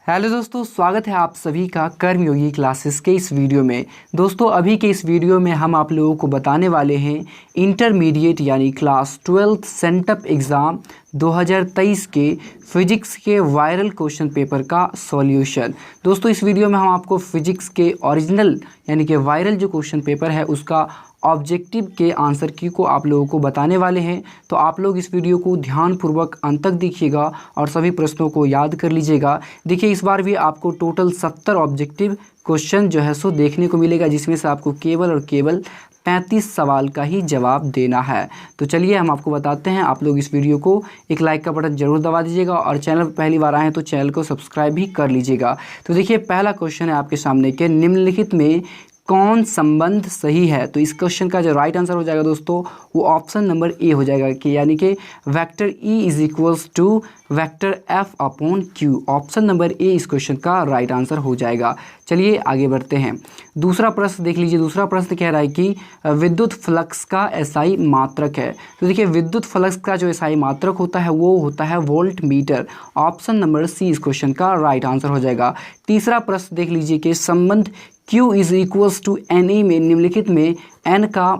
Hello दोस्तों, स्वागत है आप सभी का कर्मयोगी क्लासेस के इस वीडियो में। दोस्तों अभी के इस वीडियो में हम आप लोगों को बताने वाले हैं इंटरमीडिएट यानी क्लास 12th सेंटअप एग्ज़ाम 2023 के फिजिक्स के वायरल क्वेश्चन पेपर का सॉल्यूशन। दोस्तों इस वीडियो में हम आपको फिजिक्स के ओरिजिनल यानी कि वायरल जो क्वेश्चन पेपर है उसका ऑब्जेक्टिव के आंसर की को आप लोगों को बताने वाले हैं। तो आप लोग इस वीडियो को ध्यानपूर्वक अंत तक देखिएगा और सभी प्रश्नों को याद कर लीजिएगा। देखिए इस बार भी आपको टोटल 70 ऑब्जेक्टिव क्वेश्चन जो है सो देखने को मिलेगा, जिसमें से आपको केवल और केवल 35 सवाल का ही जवाब देना है। तो चलिए हम आपको बताते हैं। आप लोग इस वीडियो को एक लाइक का बटन जरूर दबा दीजिएगा और चैनल पर पहली बार आए हैं तो चैनल को सब्सक्राइब भी कर लीजिएगा। तो देखिए पहला क्वेश्चन है आपके सामने के निम्नलिखित में कौन संबंध सही है। तो इस क्वेश्चन का जो राइट आंसर हो जाएगा दोस्तों वो ऑप्शन नंबर ए हो जाएगा कि यानी कि vector E is equals to vector F upon Q। Option number A इस क्वेश्चन का राइट आंसर हो जाएगा। चलिए आगे बढ़ते हैं। दूसरा प्रश्न देख लीजिए। दूसरा प्रश्न कह रहा है कि विद्युत फ्लक्स का एसआई मात्रक है। तो देखिए विद्युत फ्लक्स का जो एसआई मात्रक होता है वो होता है volt metre. Option number C इस क्वेश्चन का राइट आंसर हो जाएगा। तीसरा प्रश्न देख लीजिए कि संबंध Q is equals to NE में निम्नलिखित में n का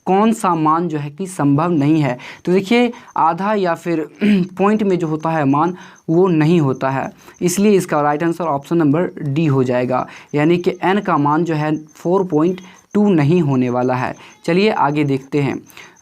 कौन सा मान जो है कि संभव नहीं है। तो देखिए आधा या फिर पॉइंट में जो होता है मान वो नहीं होता है, इसलिए इसका right answer option number D हो जाएगा, यानी कि n का मान जो है 4.2 नहीं होने वाला है। चलिए आगे देखते हैं।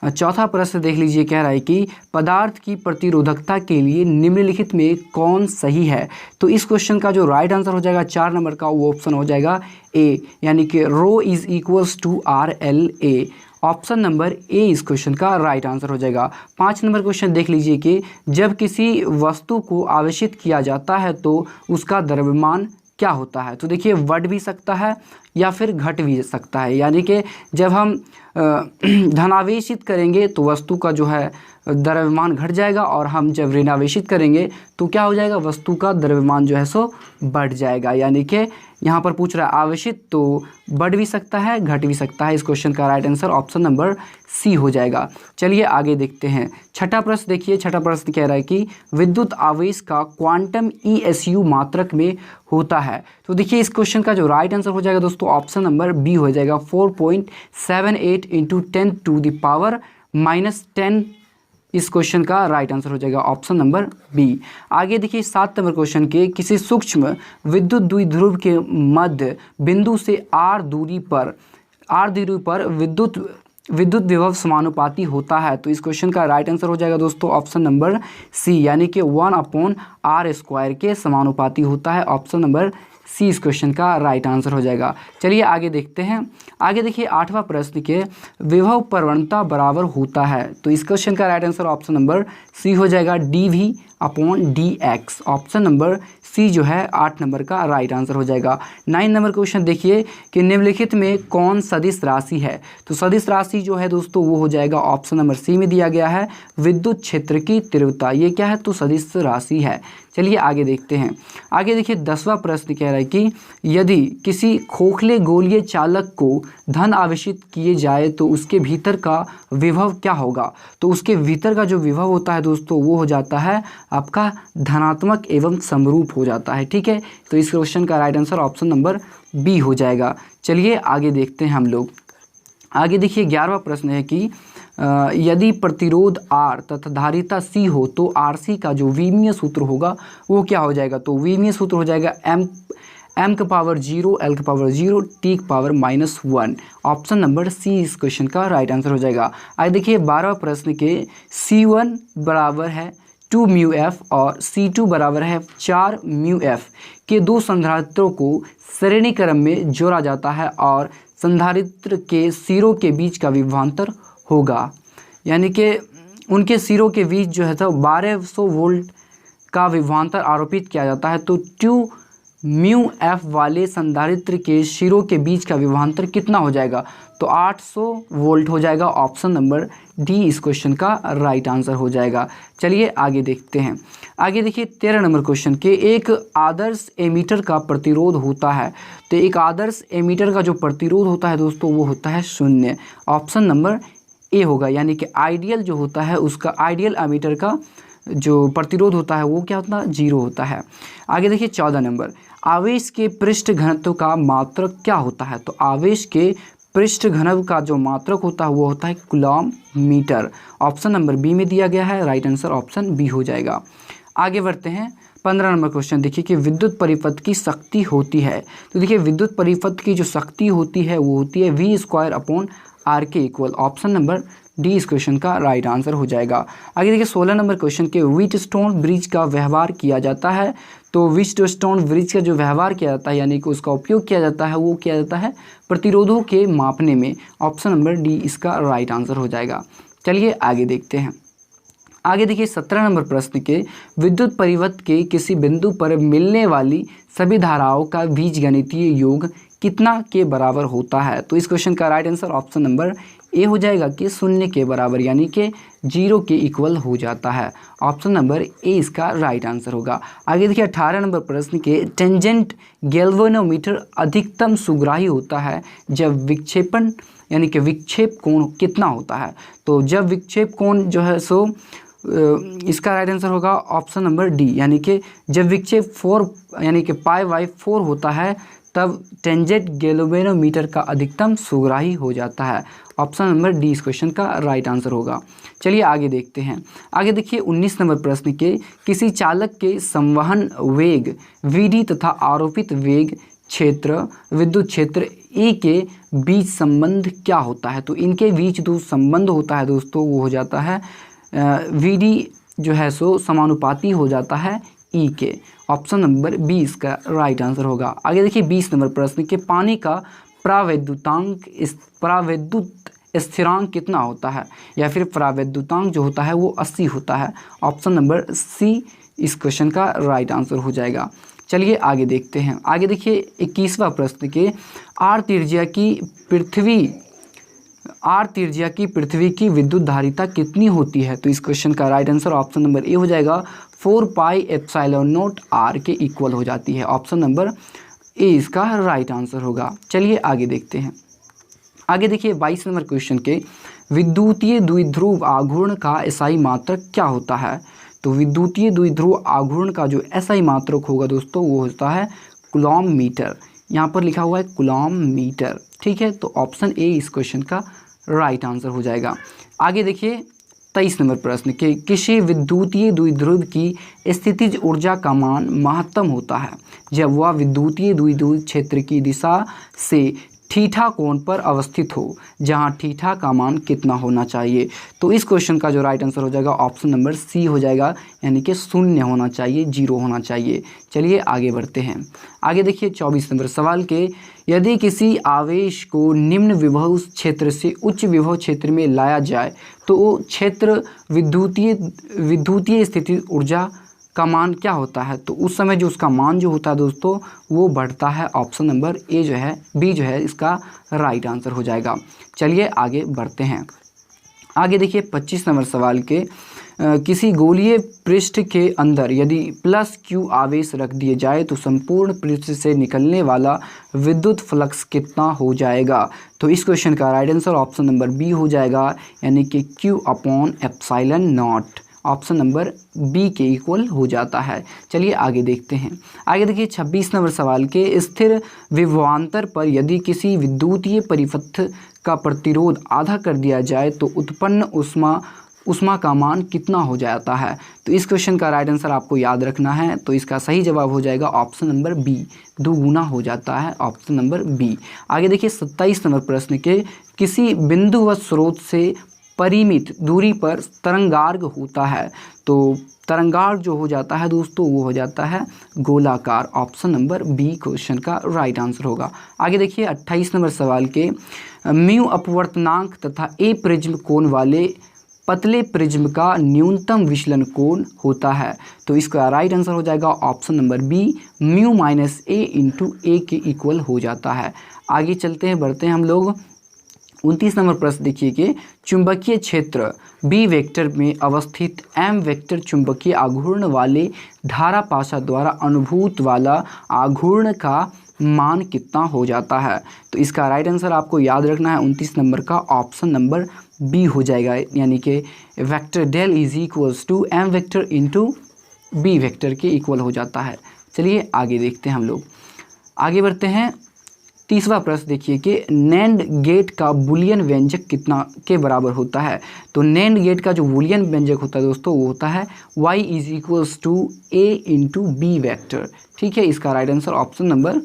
चौथा प्रश्न देख लीजिए, कह रहा है कि पदार्थ की प्रतिरोधकता के लिए निम्नलिखित में कौन सही है। तो इस क्वेश्चन का जो राइट आंसर हो जाएगा 4 नंबर का वो ऑप्शन हो जाएगा ए, यानी कि rho is equals to RLA। Option number A इस क्वेश्चन का राइट आंसर हो जाएगा। 5 नंबर क्वेश्चन देख लीजिए कि जब किसी वस्तु को आवेशित किया जाता है तो उसका द्रव्यमान क्या होता है। तो देखिए बढ़ भी सकता है या फिर घट भी सकता है, यानी कि जब हम धनावेशित करेंगे तो वस्तु का जो है द्रव्यमान घट जाएगा और हम जब ऋणावेशित करेंगे तो क्या हो जाएगा, वस्तु का द्रव्यमान जो है सो बढ़ जाएगा। यानी कि यहाँ पर पूछ रहा है आवेशित तो बढ़ भी सकता है घट भी सकता है। इस क्वेश्चन का right answer option number C हो जाएगा। चलिए आगे देखते हैं। छठा प्रश्न देखिए। छठा प्रश्न कह रहा है कि विद्युत आवेश का क्वांटम ESU मात्रक में होता है। तो देखिए इस क्वेश्चन का जो राइट आंसर हो जाएगा दोस्तों ऑप्शन नंबर बी हो जाएगा 4.78 × 10⁻⁻10। इस क्वेश्चन का राइट आंसर हो जाएगा ऑप्शन नंबर बी। आगे देखिए 7 नंबर क्वेश्चन के किसी सूक्ष्म विद्युत द्विध्रुव के मध्य बिंदु से r दूरी पर विद्युत विभव समानुपाती होता है। तो इस क्वेश्चन का राइट आंसर हो जाएगा दोस्तों ऑप्शन नंबर सी, यानी कि 1/r² के समानुपाती होता है। ऑप्शन नंबर सी इस क्वेश्चन का राइट आंसर हो जाएगा। चलिए आगे देखते हैं। आगे देखिए 8वां प्रश्न के विभव प्रवणता बराबर होता है। तो इस क्वेश्चन का right answer option number C हो जाएगा dV/dx। ऑप्शन नंबर सी जो है 8 नंबर का राइट आंसर हो जाएगा। 9 नंबर क्वेश्चन देखिए कि निम्नलिखित में कौन सदिश राशि है। तो सदिश राशि जो है दोस्तों वो हो जाएगा ऑप्शन नंबर सी में दिया गया है विद्युत क्षेत्र की तीव्रता। ये क्या है, तो सदिश राशि है। चलिए आगे देखते हैं। आगे देखिए 10वां प्रश्न कह रहा है कि यदि किसी खोखले गोलीय चालक को धन आवेशित किए जाए तो उसके भीतर का विभव क्या होगा। तो उसके भीतर का जो विभव होता है दोस्तों वो हो जाता है आपका धनात्मक एवं समरूप हो जाता है। ठीक है, तो इस क्वेश्चन का right answer option number B हो जाएगा। चलिए आगे देखते हैं हम लोग। आगे देखिए 11वां प्रश्न है कि यदि प्रतिरोध R तथा धारिता C हो तो RC का जो विमीय सूत्र होगा वो क्या हो जाएगा। तो विमीय सूत्र हो जाएगा m⁻0 l⁻0 t⁻−1। Option number C इस क्वेश्चन का राइट आंसर हो जाएगा। आगे देखिए 12वां प्रश्न के C1 बराबर है 2μF और C2 बराबर है 4μF के दो संधारित्रों को श्रेणी क्रम में जोड़ा जाता है और संधारित्र के सिरों के बीच का विभवांतर होगा। यानी कि उनके सिरों के बीच जो है तो 1200 वोल्ट का विभवांतर आरोपित किया जाता है। तो 2μF वाले संधारित्र के सिरों के बीच का विभवांतर कितना हो जाएगा, तो 800 वोल्ट हो जाएगा। ऑप्शन नंबर डी इस क्वेश्चन का राइट आंसर हो जाएगा। चलिए आगे देखते हैं। आगे देखिए 13 नंबर क्वेश्चन के एक आदर्श एमीटर का प्रतिरोध होता है। तो एक आदर्श एमीटर का जो प्रतिरोध होता है दोस्तों वो होता है 0। ऑप्शन नंबर ए होगा, यानी कि आइडियल जो होता है उसका आइडियल एमीटर का जो प्रतिरोध होता है वो क्या होता है, 0 होता है। आगे देखिए 14 नंबर, आवेश के पृष्ठ घनत्व का मात्रक क्या होता है? तो आवेश के पृष्ठ घनत्व का जो मात्रक होता है वो होता है coulomb metre. Option number B में दिया गया है, राइट आंसर ऑप्शन बी हो जाएगा। आगे बढ़ते हैं 15 नंबर क्वेश्चन देखिए कि विद्युत परिपथ की शक्ति होती है। तो देखिए विद्युत परिपथ की जो शक्ति होती है वो होती है V² के इक्वल। ऑप्शन नंबर डी इस क्वेश्चन का राइट आंसर हो जाएगा। आगे देखिए 16 नंबर क्वेश्चन के व्हीटस्टोन ब्रिज का व्यवहार किया जाता है। तो व्हीटस्टोन ब्रिज का जो व्यवहार किया जाता है यानी कि उसका उपयोग किया जाता है वो किया जाता है प्रतिरोधों के मापने में। ऑप्शन नंबर डी इसका राइट आंसर हो जाएगा। चलिए आगे देखते हैं। आगे देखिए 17 नंबर प्रश्न के विद्युत परिपथ के किसी बिंदु पर मिलने वाली सभी धाराओं का बीजगणितीय योग कितना के बराबर होता है? तो इस क्वेश्चन का राइट आंसर ऑप्शन नंबर ए हो जाएगा कि 0 के बराबर यानी कि 0 के इक्वल हो जाता है। ऑप्शन नंबर ए इसका राइट आंसर होगा। आगे देखिए 18 नंबर प्रश्न के टेंजेंट गैल्वेनोमीटर अधिकतम सुग्राही होता है जब विक्षेपण यानी कि विक्षेप कोण कितना होता है? तो जब विक्षेप कोण जो है सो इसका राइट आंसर होगा ऑप्शन नंबर डी यानी कि जब विक्षेप 4 यानी कि π/4 होता है तब टेंजेंट गैल्वेनोमीटर का अधिकतम सुग्राही हो जाता है। ऑप्शन नंबर डी इस क्वेश्चन का राइट आंसर होगा। चलिए आगे देखते हैं। आगे देखिए 19 नंबर प्रश्न के किसी चालक के संवहन वेग Vd तथा आरोपित वेग क्षेत्र विद्युत क्षेत्र E के बीच संबंध क्या होता है? तो इनके बीच जो संबंध होता है दोस्तों वो हो जाता है Vd जो है सो समानुपाती हो जाता है E के। ऑप्शन नंबर बी इसका राइट आंसर होगा। आगे देखिए 20 नंबर प्रश्न के पानी का प्रावैद्युत स्थिरांक कितना होता है या फिर प्रावैद्युतांक जो होता है वो 80 होता है। ऑप्शन नंबर सी इस क्वेश्चन का राइट आंसर हो जाएगा। चलिए आगे देखते हैं। आगे देखिए 21वां प्रश्न के आर त्रिज्या की पृथ्वी की विद्युत धारिता कितनी होती है? तो इस क्वेश्चन का राइट आंसर ऑप्शन नंबर ए हो जाएगा 4πε0 r के इक्वल हो जाती है। ऑप्शन नंबर ए इसका राइट आंसर होगा। चलिए आगे देखते हैं। आगे देखिए 22 नंबर क्वेश्चन के विद्युतीय द्विध्रुव आघूर्ण का एसआई मात्रक क्या होता है? तो विद्युतीय द्विध्रुव आघूर्ण का जो एसआई मात्रक होगा दोस्तों वो होता है कूलॉम मीटर। यहाँ पर लिखा हुआ है कूलॉम मीटर, ठीक है। तो ऑप्शन ए इस क्वेश्चन का राइट आंसर हो जाएगा। आगे देखिए 23 नंबर प्रश्न के किसी विद्युतीय द्विध्रुव की स्थितिज ऊर्जा का मान महत्तम होता है जब वह विद्युतीय द्विध्रुव क्षेत्र की दिशा से थीटा कोण पर अवस्थित हो जहां थीटा का मान कितना होना चाहिए? तो इस क्वेश्चन का जो राइट आंसर हो जाएगा ऑप्शन नंबर सी हो जाएगा यानी कि 0 होना चाहिए, 0 होना चाहिए। चलिए आगे बढ़ते हैं। आगे देखिए 24 नंबर सवाल के यदि किसी आवेश को निम्न विभव क्षेत्र से उच्च विभव क्षेत्र में लाया जाए तो वो क्षेत्र विद्युतीय स्थिति ऊर्जा का मान क्या होता है? तो उस समय जो उसका मान जो होता है दोस्तों वो बढ़ता है। ऑप्शन नंबर ए जो है बी जो है इसका राइट आंसर हो जाएगा। चलिए आगे बढ़ते हैं। आगे देखिए 25 नंबर सवाल के किसी गोलीय पृष्ठ के अंदर यदि +q आवेश रख दिए जाए तो संपूर्ण पृष्ठ से निकलने वाला विद्युत फ्लक्स कितना हो जाएगा? तो इस क्वेश्चन का right answer option number B हो जाएगा यानी कि Q/ε0। ऑप्शन नंबर बी के इक्वल हो जाता है। चलिए आगे देखते हैं। आगे देखिए 26 नंबर सवाल के स्थिर विभवांतर पर यदि किसी विद्युतीय परिपथ का प्रतिरोध आधा कर दिया जाए तो उत्पन्न ऊष्मा का मान कितना हो जाता है? तो इस क्वेश्चन का राइट आंसर आपको याद रखना है। तो इसका सही जवाब हो जाएगा ऑप्शन नंबर बी, 2 गुना हो जाता है। Option number B. आगे देखिए 27 नंबर प्रश्न के किसी बिंदुवत स्रोत से परिमित दूरी पर तरंगार्घ होता है तो तरंगार्घ जो हो जाता है दोस्तों वो हो जाता है गोलाकार। ऑप्शन नंबर बी क्वेश्चन का राइट आंसर होगा। आगे देखिए 28 नंबर सवाल के म्यू अपवर्तनांक तथा ए प्रिज्म कोण वाले पतले प्रिज्म का न्यूनतम विचलन कोण होता है। तो इसका राइट आंसर हो जाएगा option number B, mu minus A into A के इक्वल हो जाता है। आगे चलते हैं, बढ़ते हैं हम लोग। 29 नंबर प्रश्न देखिए कि चुंबकीय क्षेत्र बी वेक्टर में अवस्थित एम वेक्टर चुंबकीय आघूर्ण वाले धारा पाशा द्वारा अनुभूत वाला आघूर्ण का मान कितना हो जाता है। तो इसका राइट आंसर आपको याद रखना है 29 नंबर का ऑप्शन नंबर बी हो जाएगा, यानी कि vector del is equals to M vector into B vector के इक्वल हो जाता है। चलिए आगे देखते हैं, हम लोग आगे बढ़ते हैं। तीसरा प्रश्न देखिए कि नैंड गेट का बूलियन व्यंजक कितना के बराबर होता है। तो नैंड गेट का जो बूलियन व्यंजक होता है दोस्तों वो होता है y is equals to a into B vector. ठीक है, इसका right answer option number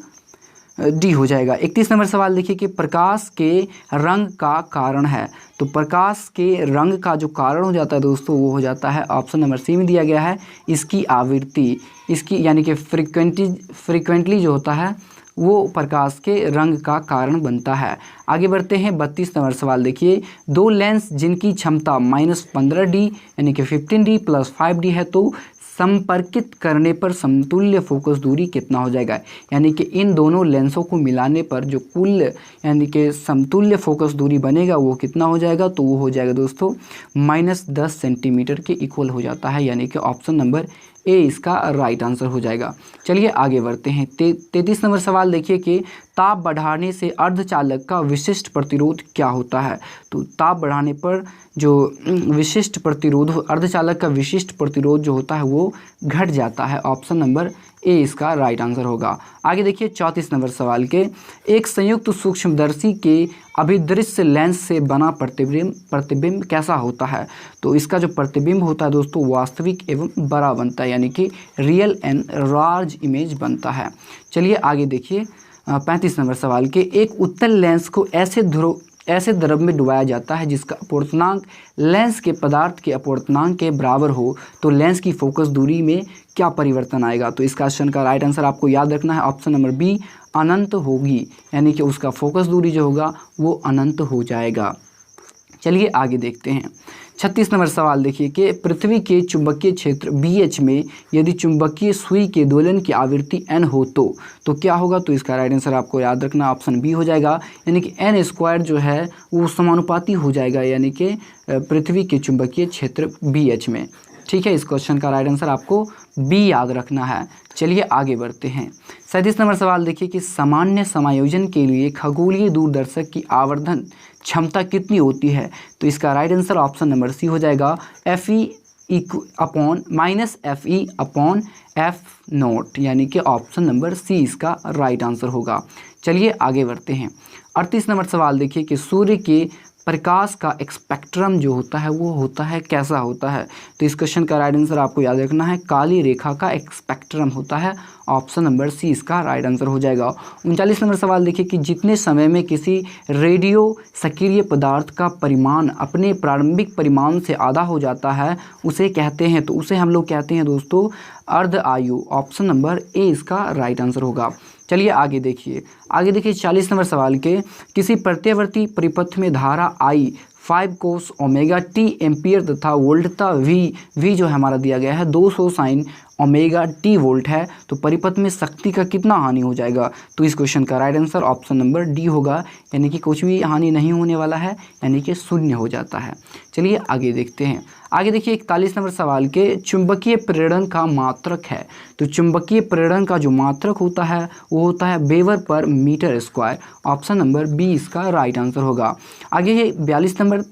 D हो जाएगा। 31 नंबर सवाल देखिए कि प्रकाश के रंग का कारण है। तो प्रकाश के रंग का जो कारण हो जाता है दोस्तों वो हो जाता है ऑप्शन नंबर सी में दिया गया है इसकी आवृत्ति, इसकी यानी कि फ्रिक्वेंटली जो होता है वो प्रकाश के रंग का कारण बनता है। आगे बढ़ते हैं 32 नंबर सवाल देखिए, दो लेंस जिनकी क्षमता -15D यानी कि 15D + 5D है तो संपर्कित करने पर समतुल्य फोकस दूरी कितना हो जाएगा। यानी कि इन दोनों लेंसों को मिलाने पर जो कुल यानी कि समतुल्य फोकस दूरी बनेगा वो कितना हो जाएगा, तो वो हो जाएगा दोस्तों -10 सेंटीमीटर के इक्वल हो जाता है, यानी कि ऑप्शन नंबर ए इसका राइट आंसर हो जाएगा। चलिए आगे बढ़ते हैं। 33 नंबर सवाल देखिए कि ताप बढ़ाने से अर्धचालक का विशिष्ट प्रतिरोध क्या होता है। तो ताप बढ़ाने पर जो विशिष्ट प्रतिरोध अर्धचालक का विशिष्ट प्रतिरोध जो होता है वो घट जाता है, ऑप्शन नंबर ए इसका राइट आंसर होगा। आगे देखिए 34 नंबर सवाल के, एक संयुक्त सूक्ष्मदर्शी के अभिदृश्य लेंस से बना प्रतिबिंब कैसा होता है। तो इसका जो प्रतिबिंब होता है दोस्तों वास्तविक एवं बड़ा बनता है, यानी कि रियल एंड लार्ज इमेज बनता है। चलिए आगे देखिए 35 नंबर सवाल के, एक उत्तल लेंस को ऐसे द्रव में डुबाया जाता है जिसका अपवर्तनांक लेंस के पदार्थ के अपवर्तनांक के बराबर हो तो लेंस की फोकस दूरी में क्या परिवर्तन आएगा। तो इस क्वेश्चन का राइट आंसर आपको याद रखना है ऑप्शन नंबर बी अनंत होगी, यानी कि उसका फोकस दूरी जो होगा वो अनंत हो जाएगा। चलिए आगे देखते हैं 36 नंबर सवाल देखिए कि पृथ्वी के चुंबकीय क्षेत्र BH में यदि चुंबकीय सुई के दोलन की आवृत्ति n हो तो क्या होगा। तो इसका राइट आंसर आपको याद रखना ऑप्शन बी हो जाएगा, यानी कि n² जो है वो समानुपाती हो जाएगा, यानी कि पृथ्वी के चुंबकीय क्षेत्र BH में। ठीक है, इस क्वेश्चन का राइट आंसर आपको बी याद रखना है। चलिए आगे बढ़ते हैं 37 नंबर सवाल देखिए कि सामान्य समायोजन के लिए खगोलीय दूरदर्शक की आवर्धन क्षमता कितनी होती है। तो इसका right answer option number C हो जाएगा -FE/F0, यानी कि ऑप्शन नंबर सी इसका राइट आंसर होगा। चलिए आगे बढ़ते हैं 38 नंबर सवाल देखिए कि सूर्य के प्रकाश का स्पेक्ट्रम जो होता है वो होता है कैसा होता है। तो इस क्वेश्चन का राइट आंसर आपको याद रखना है काली रेखा का स्पेक्ट्रम होता है, ऑप्शन नंबर सी इसका राइट आंसर हो जाएगा। 39 नंबर सवाल देखिए कि जितने समय में किसी रेडियो सक्रिय पदार्थ का परिमाण अपने प्रारंभिक परिमाण से आधा हो जाता है उसे कहते हैं, तो उसे हम लोग कहते हैं दोस्तों अर्ध आयु, ऑप्शन नंबर ए इसका राइट आंसर होगा। चलिए आगे देखिए 40 नंबर सवाल के, किसी प्रत्यावर्ती परिपथ में धारा I 5 cos omega t ampere तथा वोल्टता V जो है हमारा दिया गया है 200 sin ओमेगा t वोल्ट है, तो परिपथ में शक्ति का कितना हानि हो जाएगा। तो इस क्वेश्चन का right answer option number D होगा, यानी कि कुछ भी हानि नहीं होने वाला है, यानी कि शून्य हो जाता है। चलिए आगे देखते हैं। आगे देखिए 41 नंबर सवाल के, चुंबकीय प्रेरण का मात्रक है। तो चुंबकीय प्रेरण का जो मात्रक होता है वो होता है वेबर/मीटर², ऑप्शन नंबर बी इसका राइट आंसर होगा। आगे है 42 नंबर,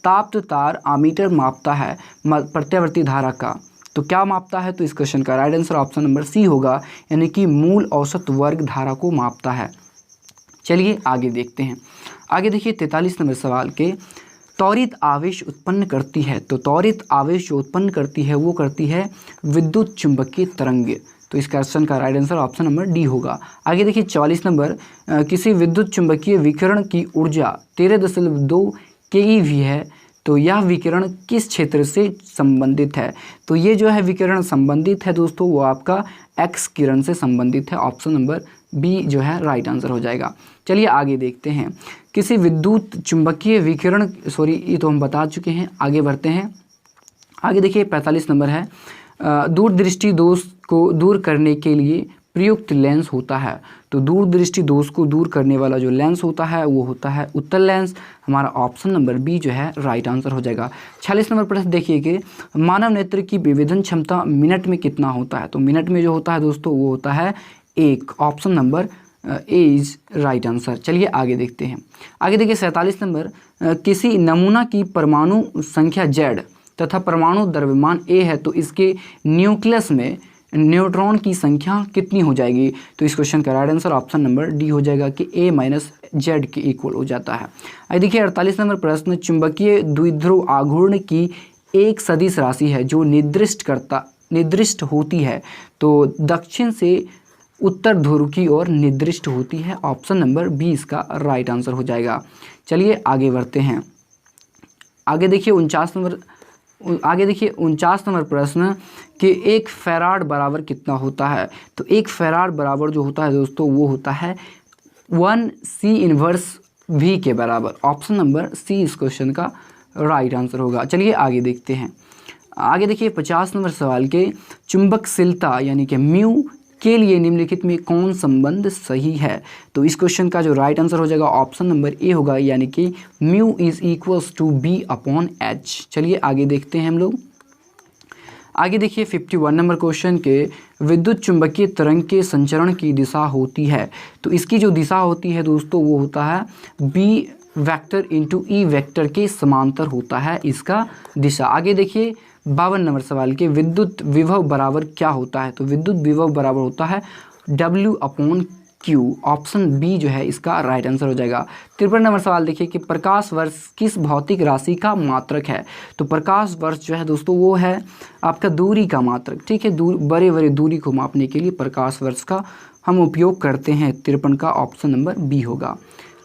ताप्त तार आमीटर मापता है प्रत्यावर्ती धारा का, तो क्या मापता है। तो इस क्वेश्चन का right answer option number C होगा, यानी कि मूल औसत वर्ग धारा को मापता है। चलिए आगे देखते हैं। आगे देखिए 43 नंबर सवाल के, त्वरित आवेश उत्पन्न करती है। तो त्वरित आवेश जो उत्पन्न करती है वो करती है विद्युत चुंबकीय तरंग। तो इस क्वेश्चन का right answer option number D होगा। आगे देखिए 44 नंबर, किसी विद्युत चुंबकीय विकिरण की ऊर्जा 13.2 keV है, तो यह विकिरण किस क्षेत्र से संबंधित है। तो ये जो है विकिरण संबंधित है दोस्तों वो आपका एक्स किरण से संबंधित है, ऑप्शन नंबर बी जो है राइट आंसर हो जाएगा। चलिए आगे देखते हैं। किसी विद्युत चुंबकीय विकिरण, ये तो हम बता चुके हैं। आगे बढ़ते हैं। आगे देखिए 45 नंबर है, दूरदृष्टि दोष को दूर करने के लिए प्रयुक्त लेंस होता है। तो दूरदृष्टि दोष को दूर करने वाला जो लेंस होता है वो होता है उत्तल लेंस, हमारा ऑप्शन नंबर बी जो है राइट आंसर हो जाएगा। 46 नंबर प्रश्न देखिए कि मानव नेत्र की विभेदन क्षमता मिनट में कितना होता है। तो मिनट में जो होता है दोस्तों वो होता है 1, option number A is right answer. चलिए आगे देखते हैं। आगे देखिए 47 नंबर, किसी नमूना की परमाणु संख्या Z तथा परमाणु द्रव्यमान A है तो इसके न्यूक्लियस में न्यूट्रॉन की संख्या कितनी हो जाएगी। तो इस क्वेश्चन का right answer option number D हो जाएगा कि A माइनस जेड के इक्वल हो जाता है। आइए देखिए 48 नंबर प्रश्न, चुंबकीय द्विध्रुव आघूर्ण की एक सदिश राशि है जो निर्दिष्ट होती है तो दक्षिण से उत्तर ध्रुव की ओर निर्दिष्ट होती है। ऑप्शन नंबर बी इसका राइट आंसर हो जाएगा। चलिए आगे बढ़ते हैं। आगे देखिए 49 नंबर प्रश्न कि 1 फैराड बराबर कितना होता है। तो 1 फैराड बराबर जो होता है दोस्तों वो होता है 1 C इनवर्स V के बराबर। ऑप्शन नंबर सी इस क्वेश्चन का राइट आंसर होगा। चलिए आगे देखते हैं। आगे देखिए 50 नंबर सवाल के चुंबकशीलता यानी कि म्यू के लिए निम्नलिखित में कौन संबंध सही है। तो इस क्वेश्चन का जो राइट आंसर हो जाएगा ऑप्शन नंबर ए होगा, यानी कि mu is equals to B upon H. चलिए आगे देखते हैं हम लोग। आगे देखिए 51 नंबर क्वेश्चन के विद्युत चुंबकीय तरंग के संचरण की दिशा होती है। तो इसकी जो दिशा होती है दोस्तों वो होता है B vector into E vector के समांतर होता है इसका दिशा। आगे देखिए 52 नंबर सवाल के विद्युत विभव बराबर क्या होता है। तो विद्युत विभव बराबर होता है W upon Q. Option B जो है इसका राइट आंसर हो जाएगा। 53 नंबर सवाल देखिए कि प्रकाश वर्ष किस भौतिक राशि का मात्रक है। तो प्रकाश वर्ष जो है दोस्तों वो है आपका दूरी का मात्रक, ठीक है। बड़े बड़े दूरी को मापने के लिए प्रकाश वर्ष का हम उपयोग करते हैं। 53 का ऑप्शन नंबर बी होगा।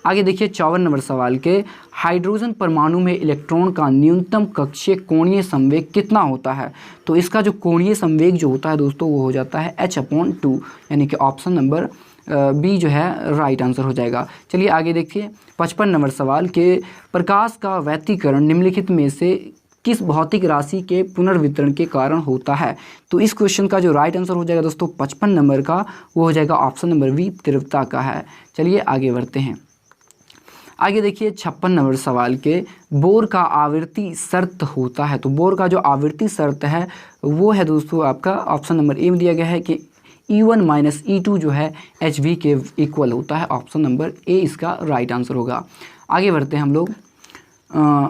आगे देखिए 54 नंबर सवाल के हाइड्रोजन परमाणु में इलेक्ट्रॉन का न्यूनतम कक्षीय कोणीय संवेग कितना होता है। तो इसका जो कोणीय संवेग जो होता है दोस्तों वो हो जाता है H/2, यानी कि ऑप्शन नंबर बी जो है राइट आंसर हो जाएगा। चलिए आगे देखिए 55 नंबर सवाल के प्रकाश का व्यतिकरण निम्नलिखित में से किस भौतिक राशि के पुनर्वितरण के कारण होता है। तो इस क्वेश्चन का जो राइट आंसर हो जाएगा दोस्तों 55 नंबर का वो हो जाएगा ऑप्शन नंबर बी, तीव्रता का है। चलिए आगे बढ़ते हैं। आगे देखिए 56 नंबर सवाल के बोर का आवर्ती शर्त होता है। तो बोर का जो आवर्ती शर्त है वो है दोस्तों आपका ऑप्शन नंबर ए में दिया गया है कि E1 माइनस E2 जो है HV के इक्वल होता है। ऑप्शन नंबर ए इसका राइट आंसर होगा। आगे बढ़ते हैं हम लोग।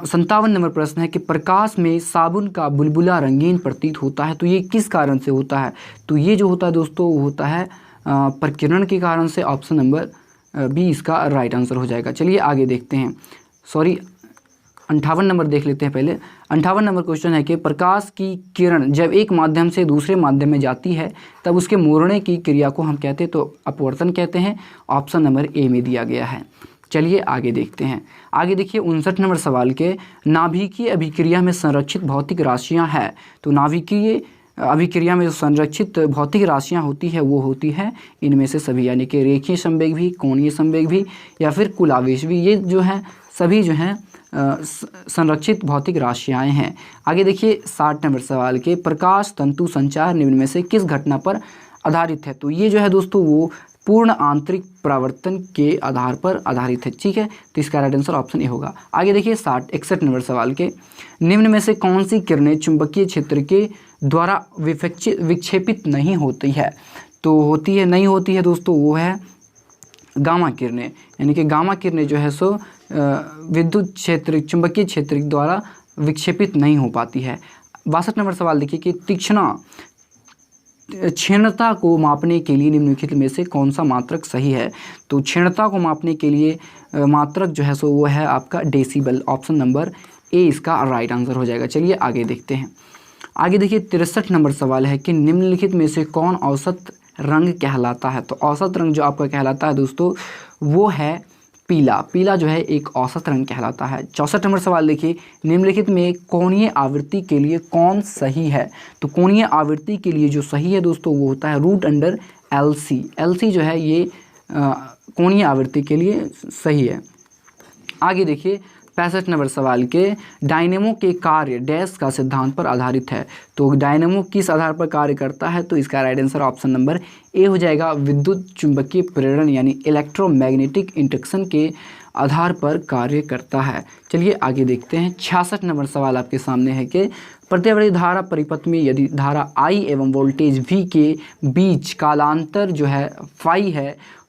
57 नंबर प्रश्न है कि प्रकाश में साबुन का बुलबुला रंगीन प्रतीत होता है। तो ये किस कारण से होता है। तो ये जो होता है दोस्तों वो होता है प्रकीर्णन के कारण से। ऑप्शन नंबर बी इसका राइट आंसर हो जाएगा। चलिए आगे देखते हैं। 58 नंबर देख लेते हैं पहले। 58 नंबर क्वेश्चन है कि प्रकाश की किरण जब एक माध्यम से दूसरे माध्यम में जाती है तब उसके मोड़ने की क्रिया को हम कहते हैं तो अपवर्तन कहते हैं। ऑप्शन नंबर ए में दिया गया है। चलिए आगे देखते हैं। आगे देखिए 59 नंबर सवाल के नाभिकीय अभिक्रिया में संरक्षित भौतिक राशियाँ हैं। तो नाभिकीय अभिक्रिया में जो संरक्षित भौतिक राशियाँ होती है वो होती है इनमें से सभी, यानी कि रेखीय संवेग भी, कोणीय संवेग भी या फिर कुल आवेश भी। ये जो है सभी जो हैं संरक्षित भौतिक राशियाँ हैं। आगे देखिए 60 नंबर सवाल के प्रकाश तंतु संचार निम्न में से किस घटना पर आधारित है। तो ये जो है दोस्तों वो पूर्ण आंतरिक परावर्तन के आधार पर आधारित है, ठीक है। तो इसका राइट आंसर ऑप्शन ए होगा। आगे देखिए 61 नंबर सवाल के निम्न में से कौन सी किरणें चुंबकीय क्षेत्र के द्वारा विक्षेपित नहीं होती है। तो नहीं होती है दोस्तों वो है गामा किरणें, यानी कि गामा किरणें जो है सो विद्युत क्षेत्र चुंबकीय क्षेत्र द्वारा विक्षेपित नहीं हो पाती है। 62 नंबर सवाल देखिए कि क्षीणता को मापने के लिए निम्नलिखित में से कौन सा मात्रक सही है। तो क्षीणता को मापने के लिए मात्रक जो है सो वो है आपका डेसिबल। ऑप्शन नंबर ए इसका राइट आंसर हो जाएगा। चलिए आगे देखते हैं। आगे देखिए 63 नंबर सवाल है कि निम्नलिखित में से कौन औसत रंग कहलाता है। तो औसत रंग जो आपका कहलाता है दोस्तों वो है पीला। पीला जो है एक औसत रंग कहलाता है। 64 नंबर सवाल देखिए निम्नलिखित में कोणीय आवृत्ति के लिए कौन सही है। तो कोणीय आवृत्ति के लिए जो सही है दोस्तों वो होता है √LC। LC जो है ये कोणीय आवृत्ति के लिए सही है। आगे देखिए 65 नंबर सवाल के डायनेमो के कार्य डैश का सिद्धांत पर आधारित है। तो डायनेमो किस आधार पर कार्य करता है। तो इसका राइट आंसर ऑप्शन नंबर ए हो जाएगा विद्युत चुंबकीय प्रेरण यानी इलेक्ट्रोमैग्नेटिक इंडक्शन के आधार पर कार्य करता है। चलिए आगे देखते हैं। 66 नंबर सवाल आपके सामने है कि प्रतिवर्ती धारा परिपथ में यदि धारा I एवं वोल्टेज V के बीच कालांतर जो है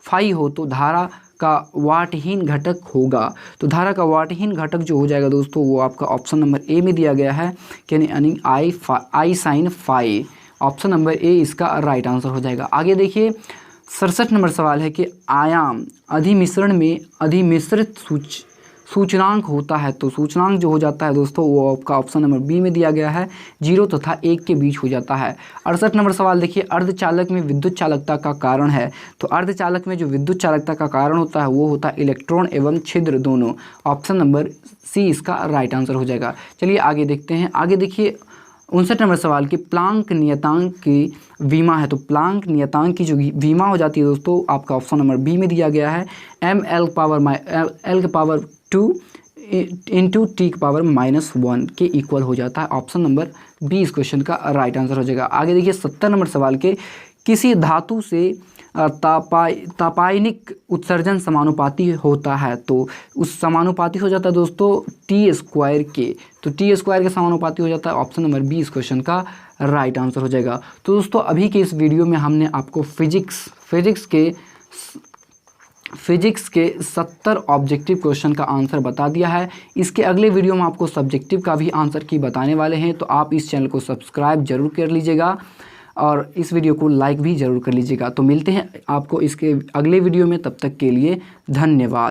फाई हो तो धारा का वाटहीन घटक होगा। तो धारा का वाटहीन घटक जो हो जाएगा दोस्तों वो आपका ऑप्शन नंबर ए में दिया गया है, यानी I sin phi. Option number A इसका राइट आंसर हो जाएगा। आगे देखिए 67 नंबर सवाल है कि आयाम अधिमिश्रण में अधिमिश्रित सूचनांक होता है। तो सूचनांक जो हो जाता है दोस्तों वो आपका ऑप्शन नंबर बी में दिया गया है, 0 तथा 1 के बीच हो जाता है। 68 नंबर सवाल देखिए अर्धचालक में विद्युत चालकता का कारण है। तो अर्धचालक में जो विद्युत चालकता का कारण होता है वो होता है इलेक्ट्रॉन एवं छिद्र दोनों। ऑप्शन नंबर सी इसका राइट आंसर हो जाएगा। चलिए आगे देखते हैं। आगे देखिए 59 नंबर सवाल की प्लांक नियतांक की विमा है। तो प्लांक नियतांक की जो विमा हो जाती है दोस्तों आपका ऑप्शन नंबर बी में दिया गया है, L के पावर 2 इंटू टी के पावर -1 के इक्वल हो जाता है। ऑप्शन नंबर बी इस क्वेश्चन का राइट आंसर हो जाएगा। आगे देखिए 70 नंबर सवाल के किसी धातु से तापायनिक उत्सर्जन समानुपाती होता है। तो उस समानुपाती हो जाता है दोस्तों T² के। तो T² के समानुपाती हो जाता है। ऑप्शन नंबर बी इस क्वेश्चन का राइट आंसर हो जाएगा। तो दोस्तों अभी के इस वीडियो में हमने आपको फिजिक्स के 70 ऑब्जेक्टिव क्वेश्चन का आंसर बता दिया है। इसके अगले वीडियो में आपको सब्जेक्टिव का भी आंसर की बताने वाले हैं। तो आप इस चैनल को सब्सक्राइब जरूर कर लीजिएगा और इस वीडियो को लाइक भी ज़रूर कर लीजिएगा। तो मिलते हैं आपको इसके अगले वीडियो में, तब तक के लिए धन्यवाद।